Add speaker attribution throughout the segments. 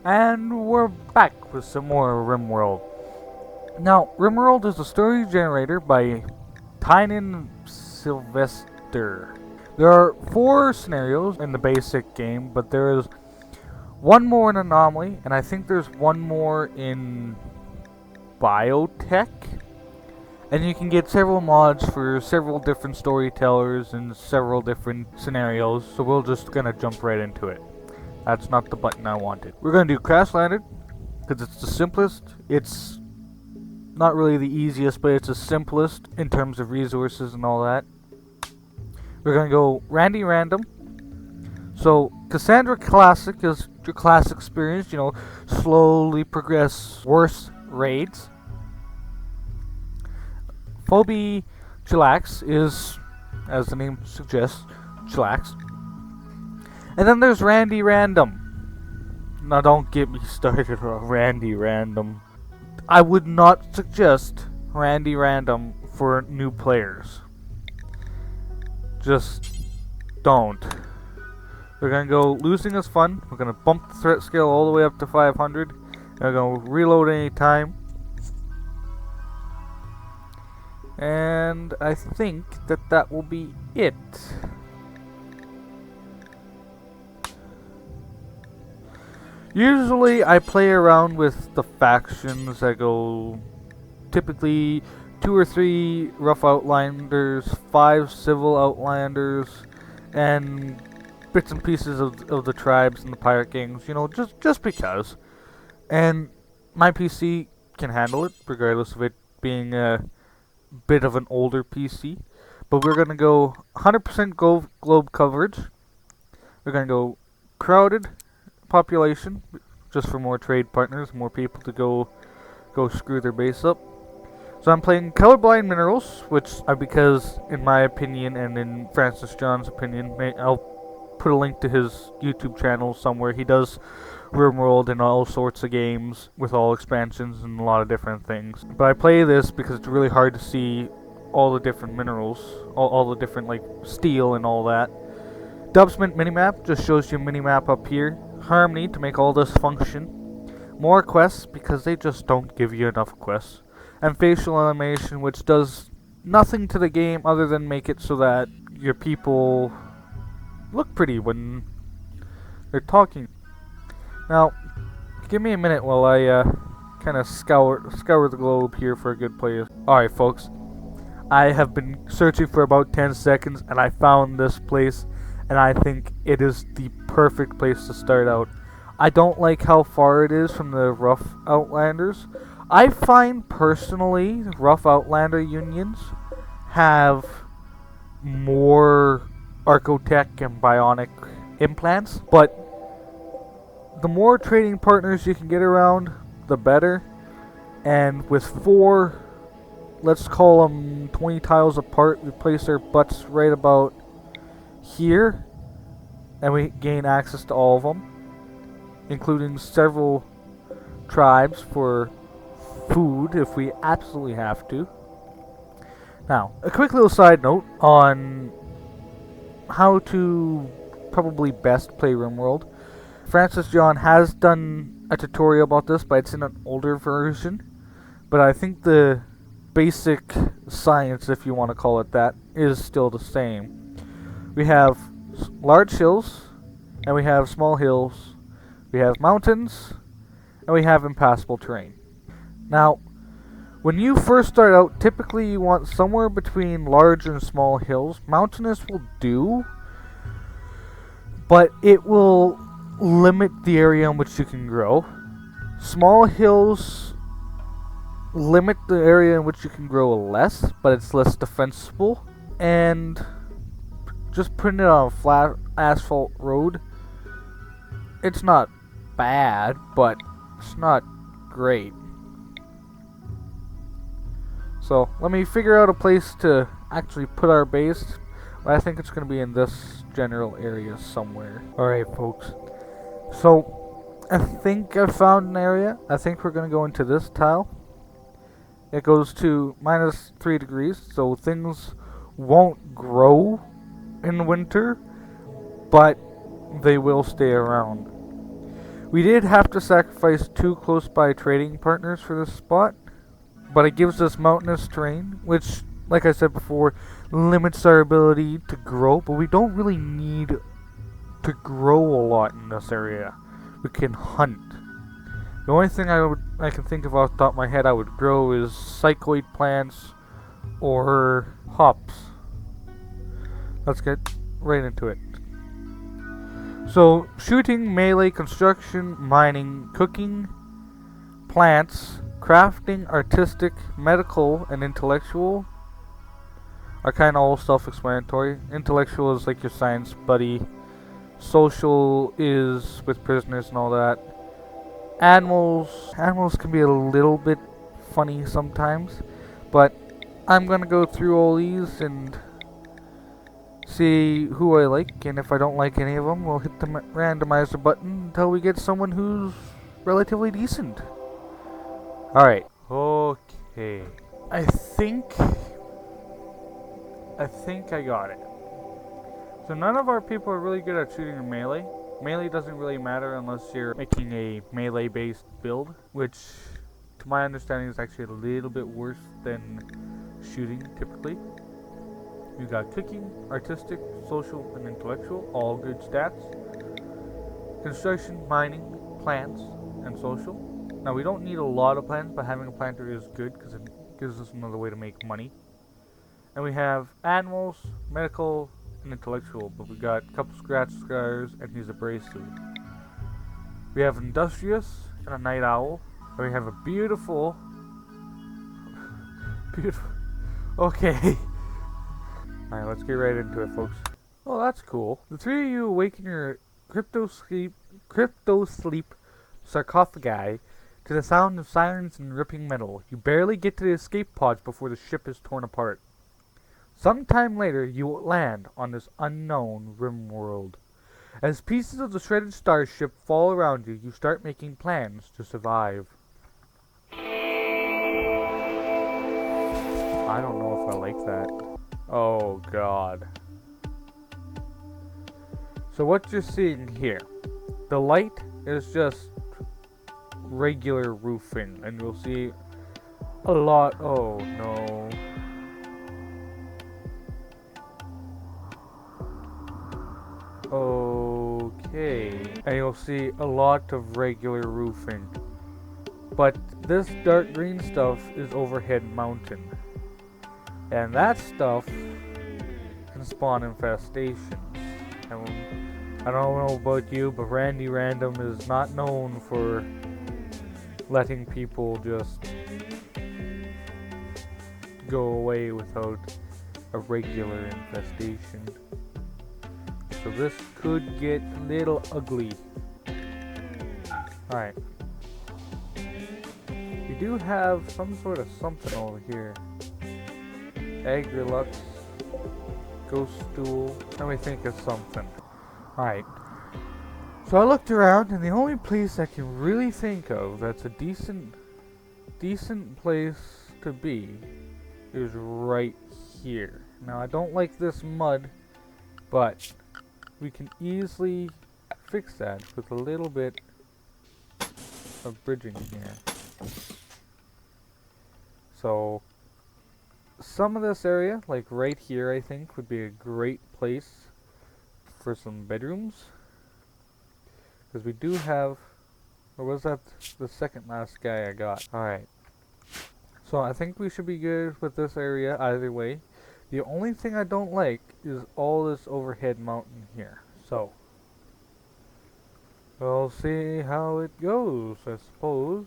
Speaker 1: And we're back with some more Rimworld. Now, Rimworld is a story generator by Tynan Sylvester. There are 4 scenarios in the basic game, but there is one more in Anomaly, and I think there's one more in Biotech. And you can get several mods for several different storytellers and several different scenarios, so we're just gonna jump right into it. That's not the button I wanted. We're gonna do Crash Landed, because it's the simplest. It's not really the easiest, but it's the simplest in terms of resources and all that. We're gonna go Randy Random. So, Cassandra Classic is your classic experience, slowly progress worse raids. Phobie Chillax is, as the name suggests, chillax. And then there's Randy Random. Now don't get me started on Randy Random. I would not suggest Randy Random for new players. Just don't. We're gonna go losing is fun. We're gonna bump the threat scale all the way up to 500. And we're gonna reload any time. And I think that will be it. Usually I play around with the factions. I go typically 2 or 3 rough outlanders, 5 civil outlanders, and bits and pieces of the tribes and the pirate gangs, just because. And my PC can handle it, regardless of it being a bit of an older PC. But we're going to go 100% globe coverage. We're going to go crowded population, just for more trade partners, more people to go screw their base up. So I'm playing colorblind minerals, which are because, in my opinion, and in Francis John's opinion, I'll put a link to his YouTube channel somewhere. He does Rimworld and all sorts of games with all expansions and a lot of different things. But I play this because it's really hard to see all the different minerals, all the different steel and all that. Dubsmint minimap just shows you a minimap up here. Harmony to make all this function. More quests because they just don't give you enough quests. And facial animation, which does nothing to the game other than make it so that your people look pretty when they're talking. Now, give me a minute while I kind of scour the globe here for a good place. Alright folks, I have been searching for about 10 seconds and I found this place, and I think it is the perfect place to start out. I don't like how far it is from the rough outlanders. I find personally rough outlander unions have more archotech and bionic implants, but the more trading partners you can get around, the better. And with 4, let's call them 20 tiles apart, we place our butts right about here, and we gain access to all of them, including several tribes for food if we absolutely have to. Now, a quick little side note on how to probably best play Rimworld. Francis John has done a tutorial about this, but it's in an older version. But I think the basic science, if you want to call it that, is still the same. We have large hills, and we have small hills, we have mountains, and we have impassable terrain. Now, when you first start out, typically you want somewhere between large and small hills. Mountainous will do, but it will limit the area in which you can grow. Small hills limit the area in which you can grow less, but it's less defensible. And just putting it on a flat asphalt road, it's not bad, but it's not great. So let me figure out a place to actually put our base. But I think it's going to be in this general area somewhere. Alright folks, so I think I found an area. I think we're going to go into this tile. It goes to -3 degrees, so things won't grow in winter, but they will stay around. We did have to sacrifice 2 close by trading partners for this spot, but it gives us mountainous terrain, which, like I said before, limits our ability to grow, but we don't really need to grow a lot in this area. We can hunt. The only thing I can think of off the top of my head I would grow is cycloid plants or hops. Let's get right into it. So, shooting, melee, construction, mining, cooking, plants, crafting, artistic, medical, and intellectual are kind of all self-explanatory. Intellectual is like your science buddy. Social is with prisoners and all that. Animals can be a little bit funny sometimes, but I'm gonna go through all these and see who I like, and if I don't like any of them, we'll hit the randomizer button until we get someone who's relatively decent. Alright. Okay. I think I got it. So none of our people are really good at shooting in melee. Melee doesn't really matter unless you're making a melee-based build, which, to my understanding, is actually a little bit worse than shooting, typically. We've got cooking, artistic, social, and intellectual, all good stats. Construction, mining, plants, and social. Now, we don't need a lot of plants, but having a planter is good because it gives us another way to make money. And we have animals, medical, and intellectual, but we got a couple scratch scars, and he's abrasive. We have industrious and a night owl, and we have a beautiful. Okay. Alright, let's get right into it, folks. Oh, that's cool. The 3 of you awaken your crypto sleep sarcophagi to the sound of sirens and ripping metal. You barely get to the escape pods before the ship is torn apart. Sometime later, you land on this unknown Rimworld. As pieces of the shredded starship fall around you, you start making plans to survive. I don't know if I like that. Oh god. So what you're seeing here, the light is just regular roofing, and you'll see a lot. Oh no. Okay. And you'll see a lot of regular roofing. But this dark green stuff is overhead mountain. And that stuff can spawn infestations. And I don't know about you, but Randy Random is not known for letting people just go away without a regular infestation. So this could get a little ugly. Alright. We do have some sort of something over here. Agrelux, ghost stool, let me think of something. Alright. So I looked around, and the only place I can really think of that's a decent place to be is right here. Now I don't like this mud, but we can easily fix that with a little bit of bridging here. So some of this area, like right here, I think would be a great place for some bedrooms. Because we do have, or was that the second last guy I got? Alright. So I think we should be good with this area either way. The only thing I don't like is all this overhead mountain here. So we'll see how it goes, I suppose.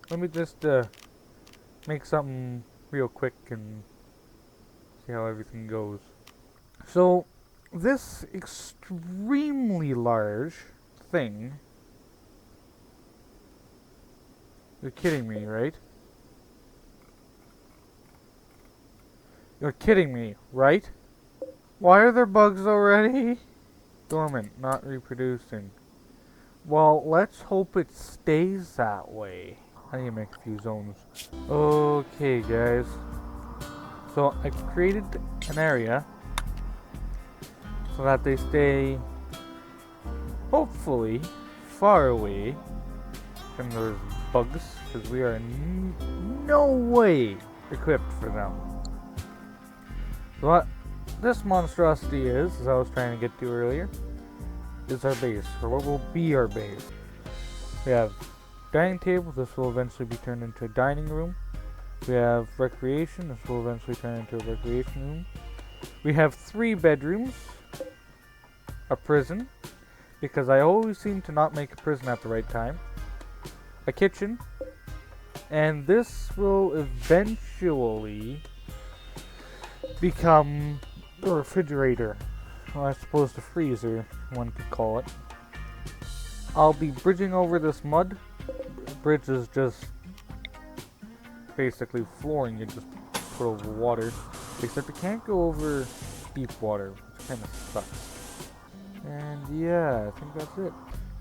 Speaker 1: Let me just make something real quick and see how everything goes. So this extremely large thing. You're kidding me, right? You're kidding me, right? Why are there bugs already? Dormant, not reproducing. Well, let's hope it stays that way. I need to make a few zones. Okay, guys. So I created an area so that they stay hopefully far away from those bugs, because we are no way equipped for them. So what this monstrosity is, as I was trying to get to earlier, is our base, or what will be our base. We have dining table, this will eventually be turned into a dining room. We have recreation, this will eventually turn into a recreation room. We have 3 bedrooms, a prison, because I always seem to not make a prison at the right time, a kitchen, and this will eventually become the refrigerator, or I suppose the freezer, one could call it. I'll be bridging over this mud. Bridge is just basically flooring you just put over water, except you can't go over deep water, which kind of sucks. And yeah, I think that's it.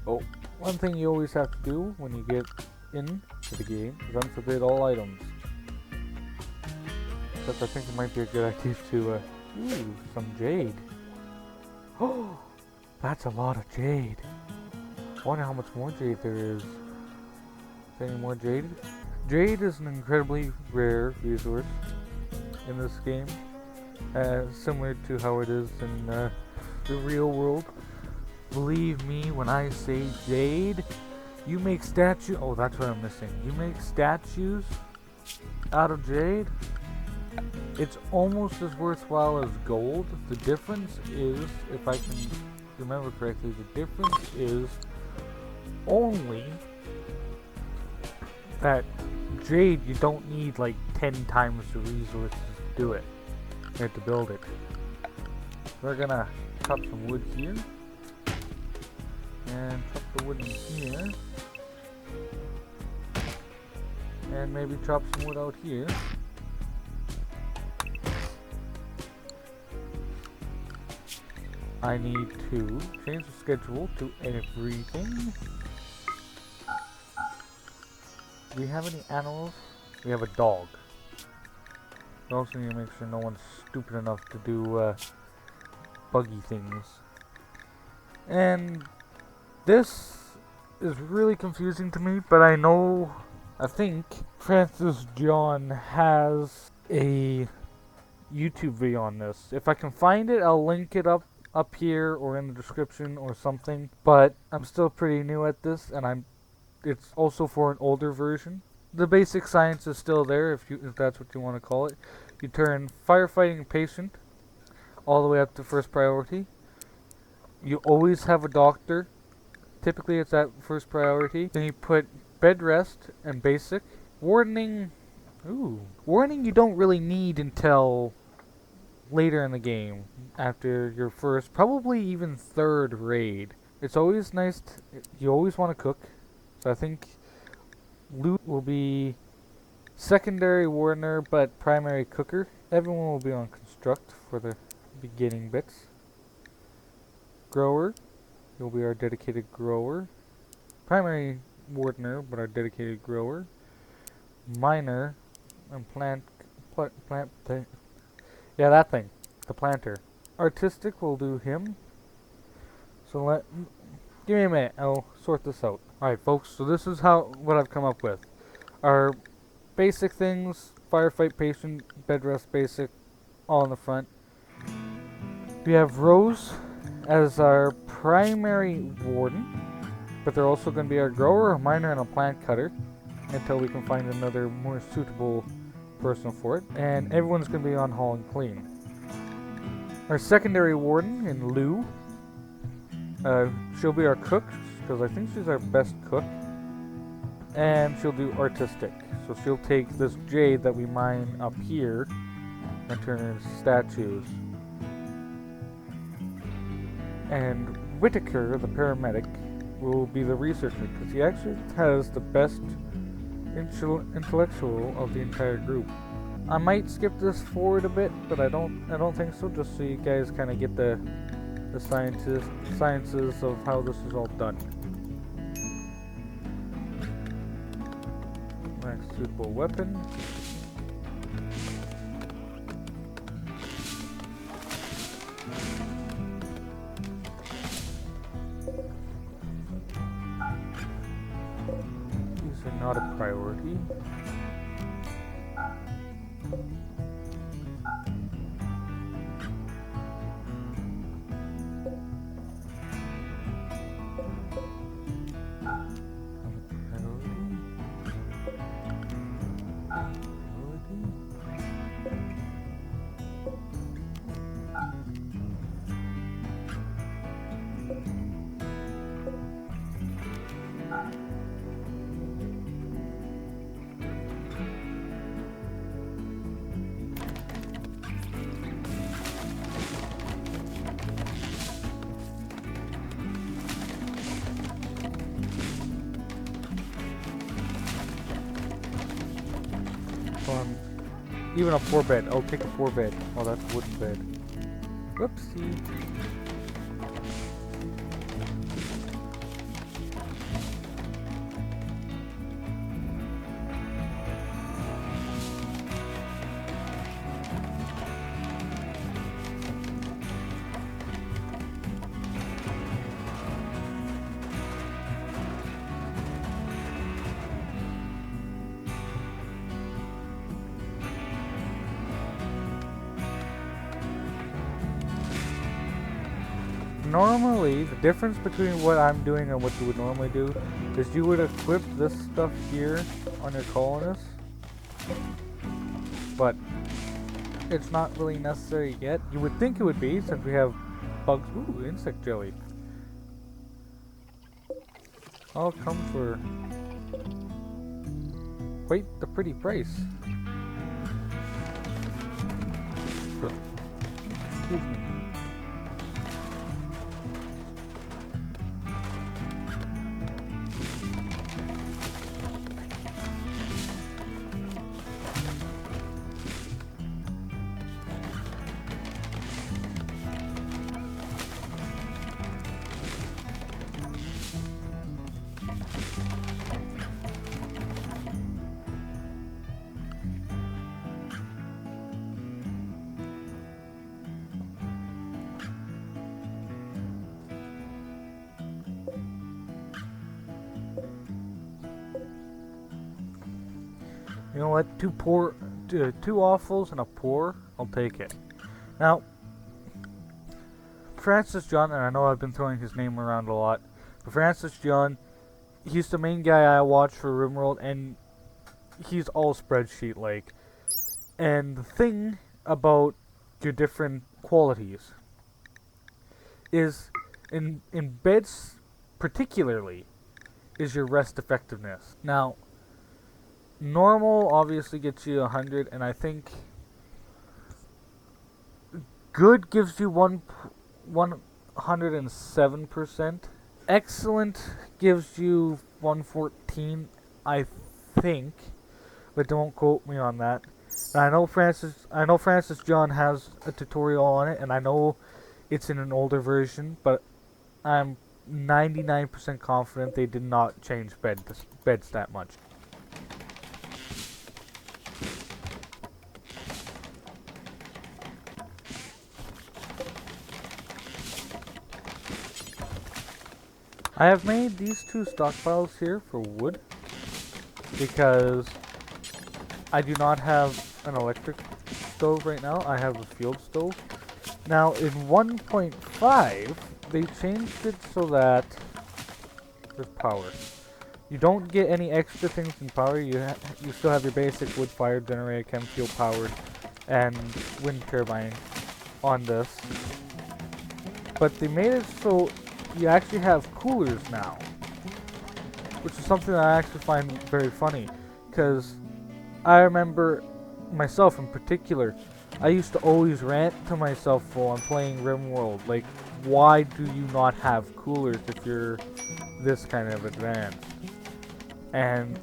Speaker 1: Oh, one thing you always have to do when you get into the game is unforbid all items. Except I think it might be a good idea to, ooh, some jade. Oh, that's a lot of jade. I wonder how much more jade there is. Is there any more jade? Jade is an incredibly rare resource in this game, similar to how it is in the real world. Believe me when I say jade, you make statues. Oh, that's what I'm missing. You make statues out of jade. It's almost as worthwhile as gold. The difference is, if I can remember correctly, the difference is only that jade, you don't need like 10 times the resources to do it. You have to build it. We're gonna chop some wood here. And chop the wood in here. And maybe chop some wood out here. I need to change the schedule to everything. Do we have any animals? We have a dog. We also need to make sure no one's stupid enough to do buggy things. And this is really confusing to me, but I think Francis John has a YouTube video on this. If I can find it, I'll link it up here or in the description or something. But I'm still pretty new at this, and it's also for an older version. The basic science is still there, if that's what you want to call it. You turn firefighting patient all the way up to first priority. You always have a doctor. Typically it's at first priority. Then you put bed rest and basic. Wardening you don't really need until later in the game, after your first, probably even 3rd raid. It's always nice, you always want to cook. So I think loot will be secondary wardener, but primary cooker. Everyone will be on construct for the beginning bits. Grower, you'll be our dedicated grower. Primary wardener, but our dedicated grower. Miner and plant thing. Yeah, that thing, the planter. Artistic will do him. So give me a minute, I'll sort this out. Alright folks, so this is what I've come up with. Our basic things, firefight patient, bed rest basic, all in the front. We have Rose as our primary warden, but they're also going to be our grower, a miner, and a plant cutter, until we can find another more suitable person for it. And everyone's going to be on haul and clean. Our secondary warden in Lou, she'll be our cook, because I think she's our best cook. And she'll do artistic. So she'll take this jade that we mine up here and turn it into statues. And Whitaker, the paramedic, will be the researcher, because he actually has the best intellectual of the entire group. I might skip this forward a bit, but I don't think so, just so you guys kind of get the sciences of how this is all done. Next suitable weapon. obviously not a priority. Even a 4-bed. I'll take a 4-bed. Oh, that's a wooden bed. Whoopsie. Normally, the difference between what I'm doing and what you would normally do is you would equip this stuff here on your colonists, but it's not really necessary yet. You would think it would be, since we have bugs. Ooh, insect jelly. All come for quite the pretty price. Excuse me. You know what? Two awfuls and a pour. I'll take it. Now, Francis John, and I know I've been throwing his name around a lot, but Francis John, he's the main guy I watch for Rimworld, and he's all spreadsheet-like. And the thing about your different qualities is, in beds particularly, is your rest effectiveness. Now, normal obviously gets you 100, and I think good gives you 107%. Excellent gives you 114, I think, but don't quote me on that. And I know Francis John has a tutorial on it, and I know it's in an older version, but I'm 99% confident they did not change beds that much. I have made these two stockpiles here for wood because I do not have an electric stove right now. I have a field stove. Now in 1.5 they changed it so that there's power. You don't get any extra things in power. You still have your basic wood fire generator, chem fuel powered, and wind turbine on this. But they made it so you actually have coolers now, which is something that I actually find very funny, because I remember myself in particular, I used to always rant to myself while I'm playing Rimworld, like, why do you not have coolers if you're this kind of advanced? And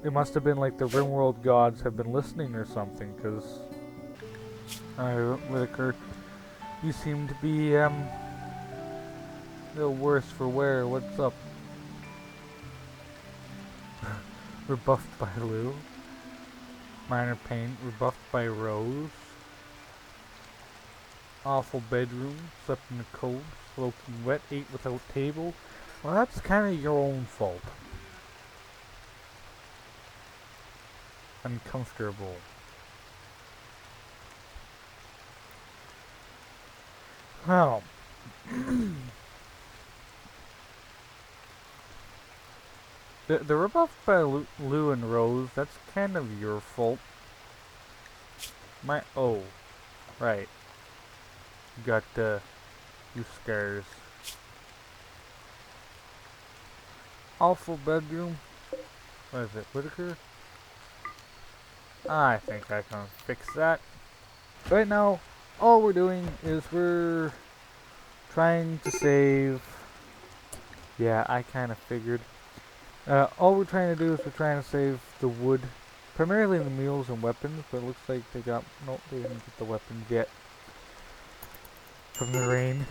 Speaker 1: it must have been like the Rimworld gods have been listening or something, because Whitaker, you seem to be a little worse for wear. What's up? Rebuffed by Lou. Minor pain. Rebuffed by Rose. Awful bedroom. Slept in the cold. Soaking wet. Ate without table. Well, that's kind of your own fault. uncomfortable. Well, the rebuff by Lou and Rose, that's kind of your fault. Oh, right. You got you scares. Awful bedroom. What is it, Whitaker? I think I can fix that. Right now, all we're doing is we're trying to save. Yeah, I kind of figured. All we're trying to do is we're trying to save the wood, primarily the mules and weapons, but it looks like they got, nope, they didn't get the weapons yet from the rain.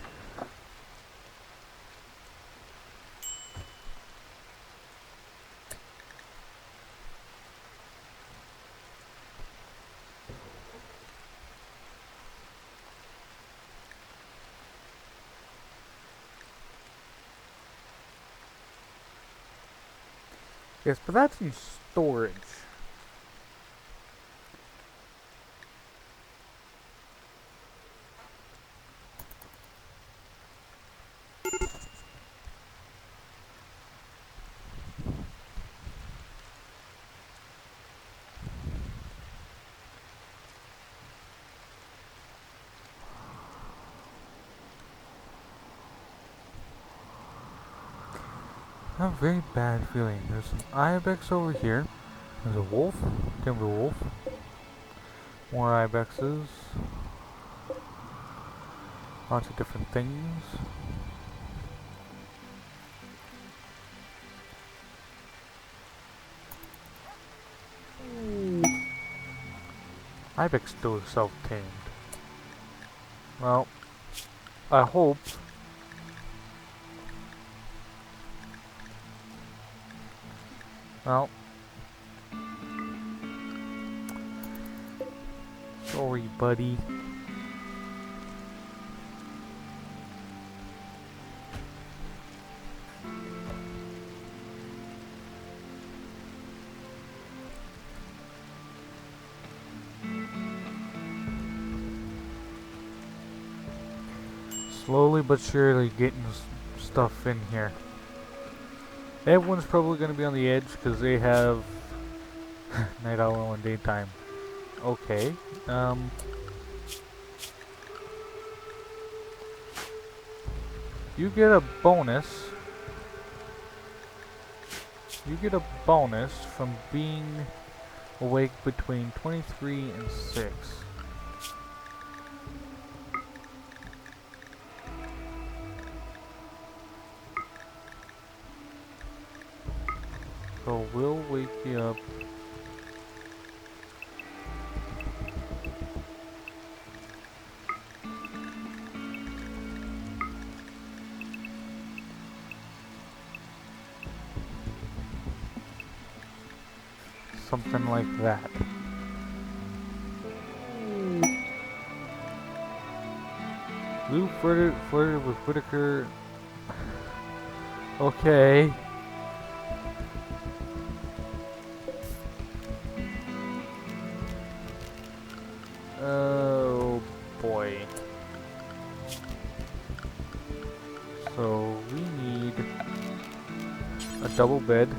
Speaker 1: Yes, but that's in storage. I have a very bad feeling. There's an ibex over here. There's a wolf, timber wolf. More ibexes. Lots of different things. Ibex still self-tamed. Well, I hope. Well, sorry, buddy. Slowly but surely getting stuff in here. Everyone's probably going to be on the edge because they have night owl and daytime. Okay. You get a bonus. You get a bonus from being awake between 23 and 6. So we'll wake you up. Something like that. Lou flirted with Whitaker. Okay. Oh boy. So we need a double bed.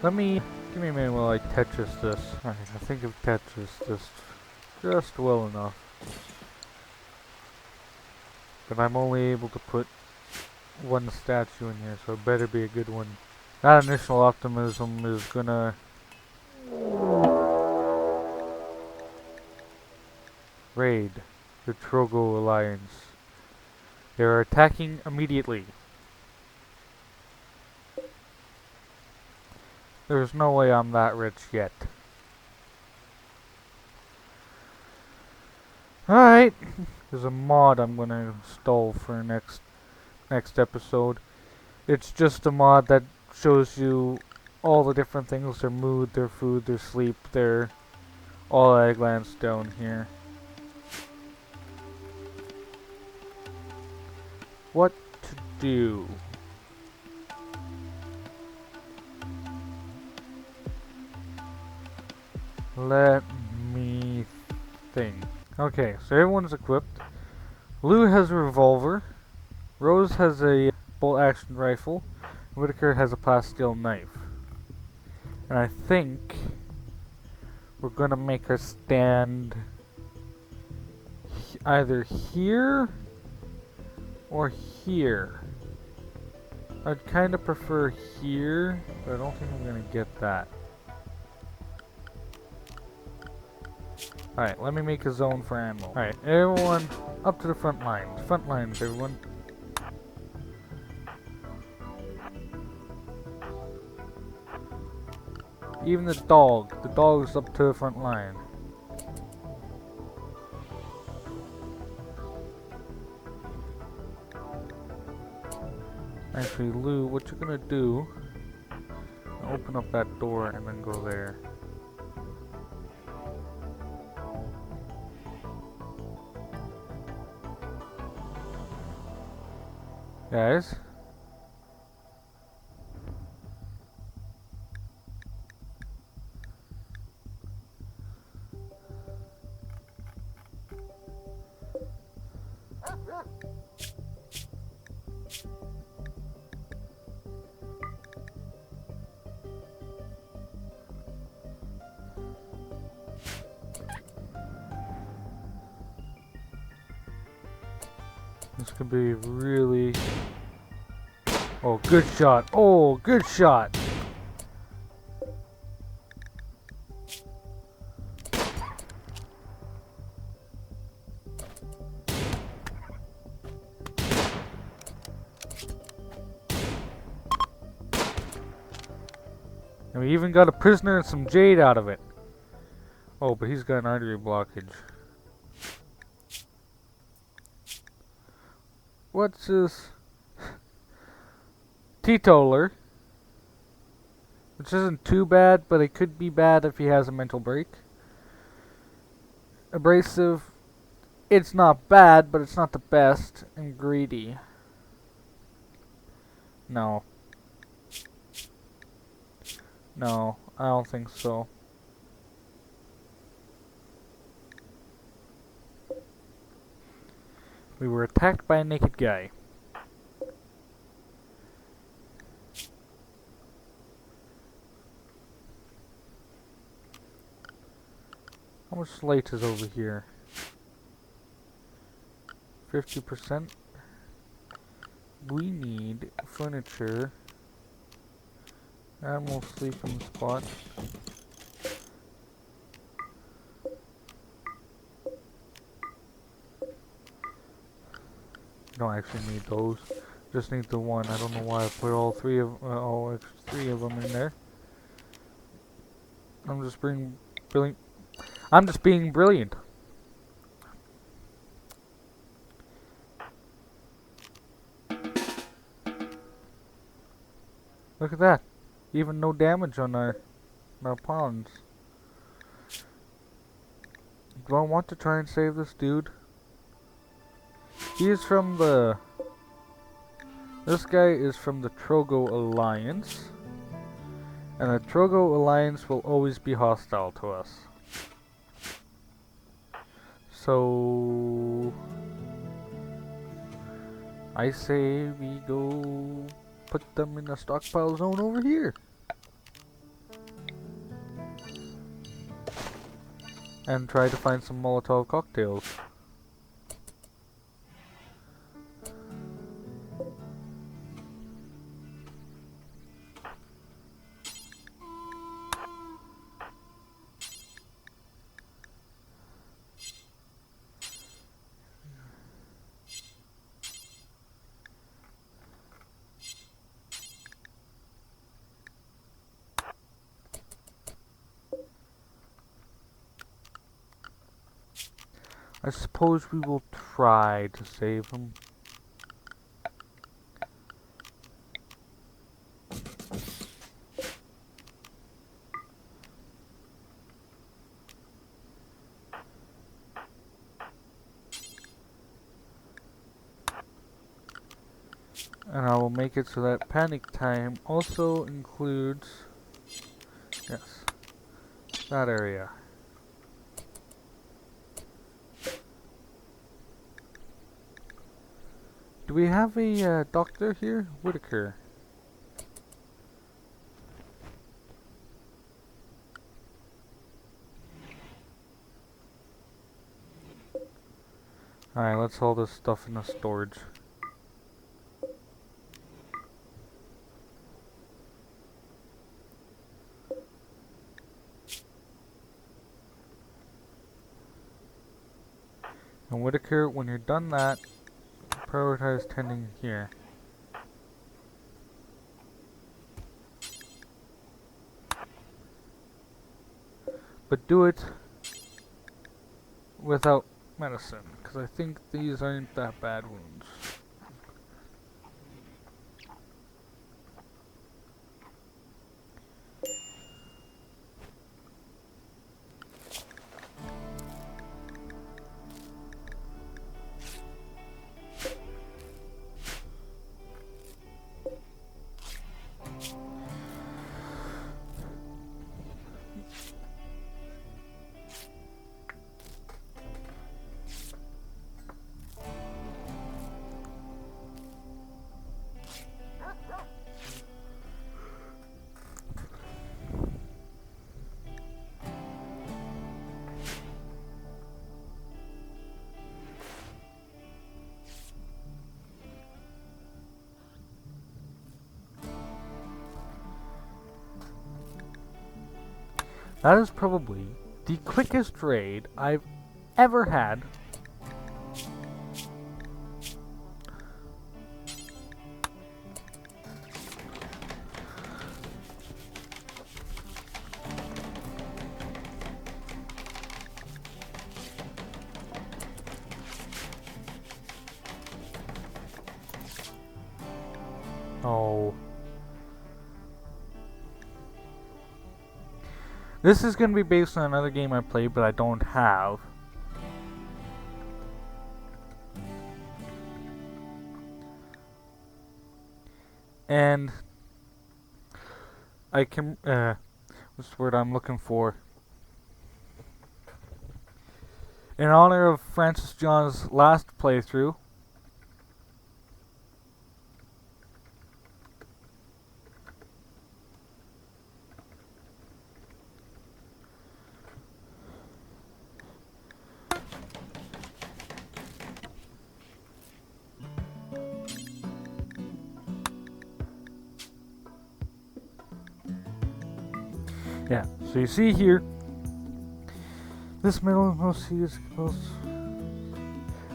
Speaker 1: Give me a minute while I Tetris this. Alright, I think I've Tetris this just well enough. But I'm only able to put one statue in here, so it better be a good one. That initial optimism is gonna raid the Trogo Alliance. They are attacking immediately. There's no way I'm that rich yet. Alright. There's a mod I'm gonna install for next episode. It's just a mod that shows you all the different things, their mood, their food, their sleep, their all at a glance down here. What to do? Let me think. Okay, so everyone's equipped. Lou has a revolver. Rose has a bolt-action rifle. Whitaker has a plasteel knife. And I think we're gonna make her stand either here or here. I'd kind of prefer here, but I don't think I'm gonna get that. Alright, let me make a zone for ammo. Alright, everyone up to the front lines. Front lines, everyone. Even the dog's up to the front line. Actually, Lou, what you're gonna do, open up that door and then go there. Guys? This could be really... Oh, good shot. Oh, good shot. And we even got a prisoner and some jade out of it. Oh, but he's got an artery blockage. What's this? Teetotaler. Which isn't too bad, but it could be bad if he has a mental break. Abrasive. It's not bad, but it's not the best. And greedy. No. No, I don't think so. We were attacked by a naked guy. How much light is over here? 50%. We need furniture. Animal sleeping spot. Don't actually need those. Just need the one. I don't know why I put all three of them in there. I'm just being brilliant. I'm just being brilliant. Look at that. Even no damage on our pawns. Do I want to try and save this dude? He is from the... This guy is from the Trogo Alliance. And the Trogo Alliance will always be hostile to us. So... I say we go put them in a stockpile zone over here. And try to find some Molotov cocktails. I suppose we will try to save him. And I will make it so that panic time also includes, yes, that area. Do we have a doctor here? Whitaker. Alright, let's haul this stuff in the storage. And Whitaker, when you're done that, prioritize tending here. But do it without medicine, because I think these aren't that bad wounds. That is probably the quickest raid I've ever had. Oh. This is going to be based on another game I played, but I don't have. And I can, what's the word I'm looking for? In honor of Francis John's last playthrough, yeah, so you see here, this metal most is supposed.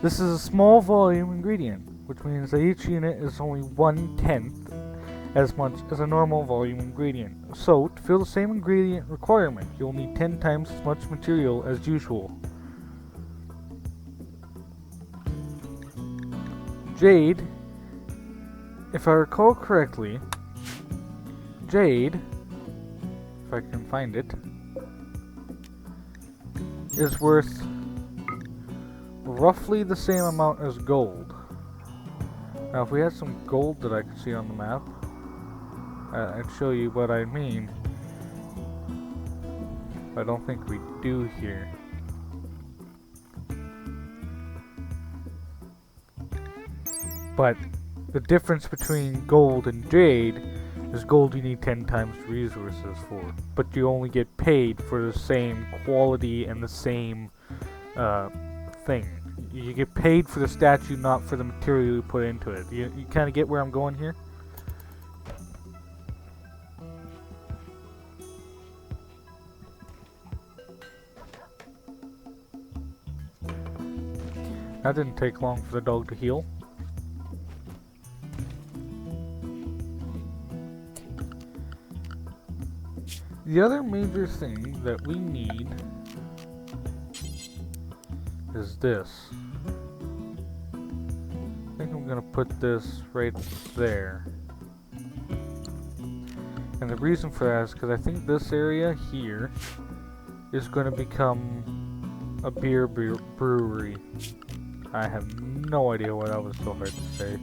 Speaker 1: This is a small volume ingredient, which means that each unit is only 1/10 as much as a normal volume ingredient. So, to fill the same ingredient requirement, you'll need 10 times as much material as usual. Jade, if I recall correctly, Jade, if I can find it, is worth roughly the same amount as gold. Now if we had some gold that I could see on the map, I'd show you what I mean. I don't think we do here. But the difference between gold and jade is gold you need 10 times the resources for, but you only get paid for the same quality and the same thing. You get paid for the statue, not for the material you put into it. You kind of get where I'm going here? That didn't take long for the dog to heal. The other major thing that we need is this. I think I'm gonna put this right there. And the reason for that is because I think this area here is gonna become a beer brewery. I have no idea why that was so hard to say.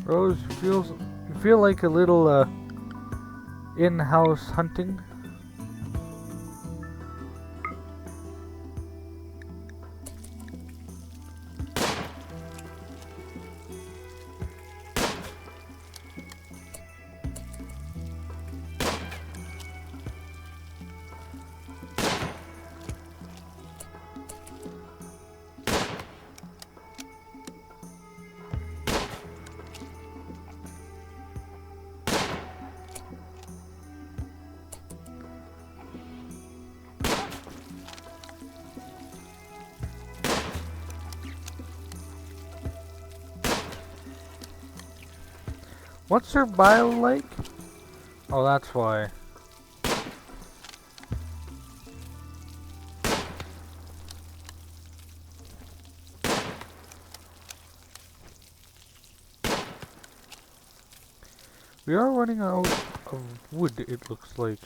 Speaker 1: Rose, you feel like a little in-house hunting? What's her bio like? Oh, that's why. We are running out of wood, it looks like.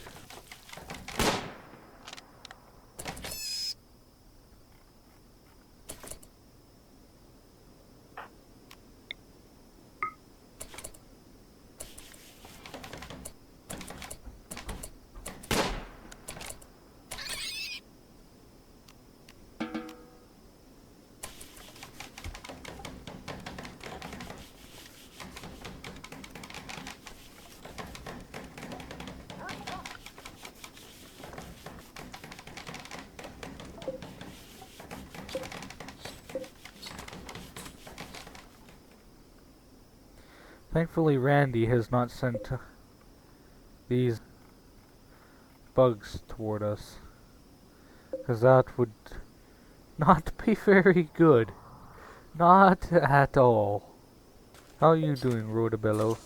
Speaker 1: Thankfully, Randy has not sent these bugs toward us, because that would not be very good. Not at all. How are you doing, Rhodabello?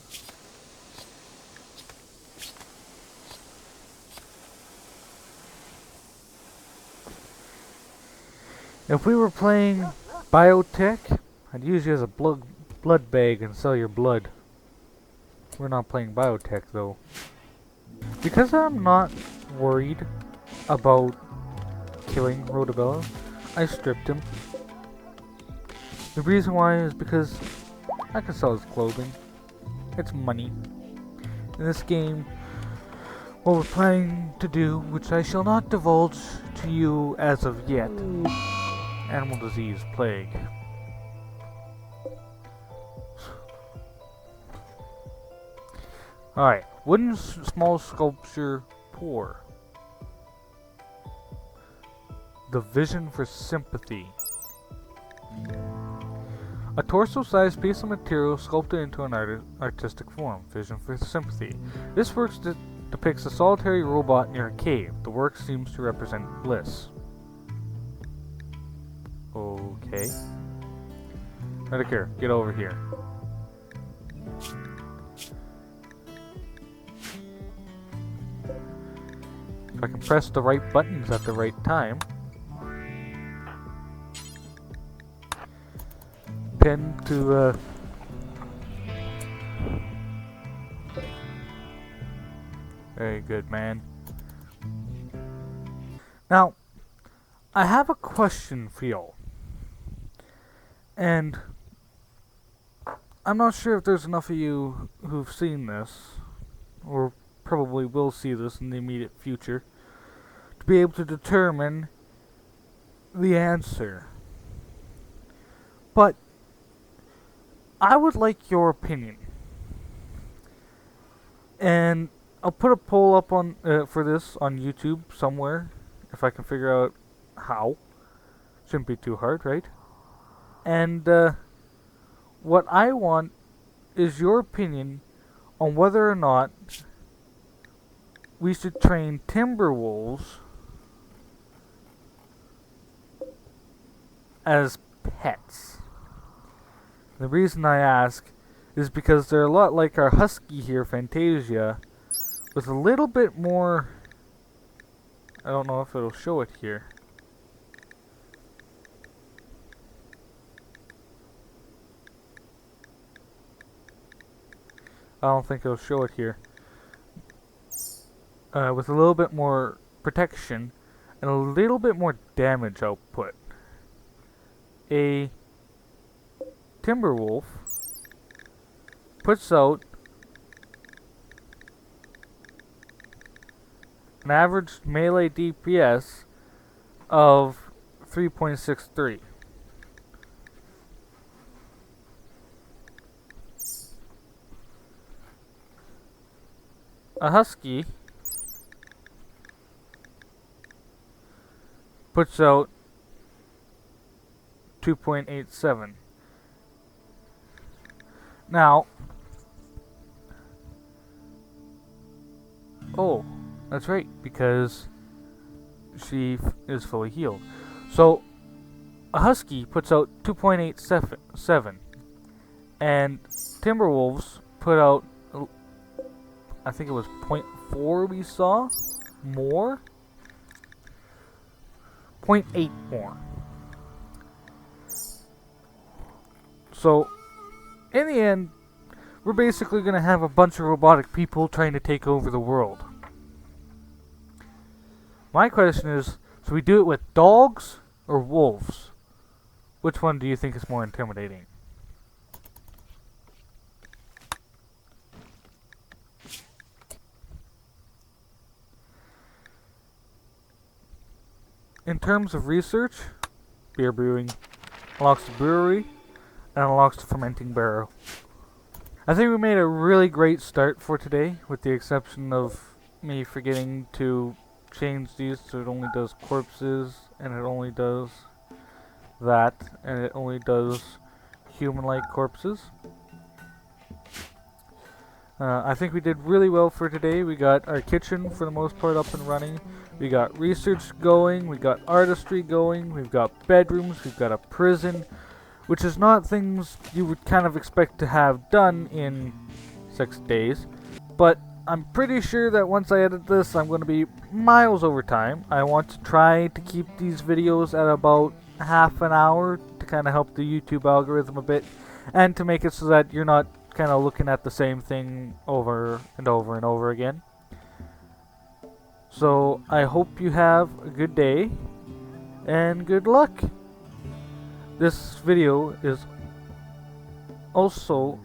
Speaker 1: If we were playing biotech, I'd use you as a blood bag and sell your blood. We're not playing biotech though. Because I'm not worried about killing Rhodabello, I stripped him. The reason why is because I can sell his clothing. It's money. In this game, what we're planning to do, which I shall not divulge to you as of yet, animal disease plague. Alright, wooden small sculpture poor. The vision for sympathy. A torso-sized piece of material sculpted into an artistic form. Vision for sympathy. This work depicts a solitary robot near a cave. The work seems to represent bliss. Okay. Medicare, get over here. If I can press the right buttons at the right time. Tend to very good, man. Now, I have a question for y'all. And I'm not sure if there's enough of you who've seen this, or probably will see this in the immediate future, to be able to determine the answer. But I would like your opinion. And I'll put a poll up on for this on YouTube somewhere, if I can figure out how. Shouldn't be too hard, right? And what I want is your opinion on whether or not we should train timber wolves as pets. The reason I ask is because they're a lot like our husky here, Fantasia, with a little bit more... I don't know if it'll show it here. I don't think it'll show it here. With a little bit more protection and a little bit more damage output. A timber wolf puts out an average melee DPS of 3.63. A husky puts out 2.87. Now, oh, that's right, because she is fully healed. So, a husky puts out 2.87, and Timberwolves put out, I think it was 0.4 we saw more. 0.8 more. So, in the end, we're basically going to have a bunch of robotic people trying to take over the world. My question is, should we do it with dogs or wolves? Which one do you think is more intimidating? In terms of research, beer brewing unlocks the brewery and unlocks the fermenting barrel. I think we made a really great start for today, with the exception of me forgetting to change these so it only does corpses, and it only does that, and it only does human-like corpses. I think we did really well for today. We got our kitchen for the most part up and running. We got research going, we got artistry going, we've got bedrooms, we've got a prison, which is not things you would kind of expect to have done in 6 days. But I'm pretty sure that once I edit this, I'm going to be miles over time. I want to try to keep these videos at about half an hour to kind of help the YouTube algorithm a bit, and to make it so that you're not kind of looking at the same thing over and over and over again. So I hope you have a good day and good luck. This video is also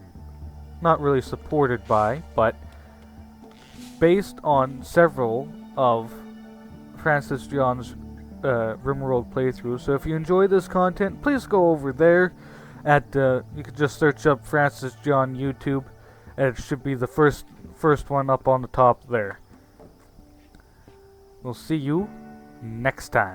Speaker 1: not really supported by, but based on several of Francis John's Rimworld playthroughs. So if you enjoy this content, please go over there at you can just search up Francis John YouTube, and it should be the first one up on the top there. We'll see you next time.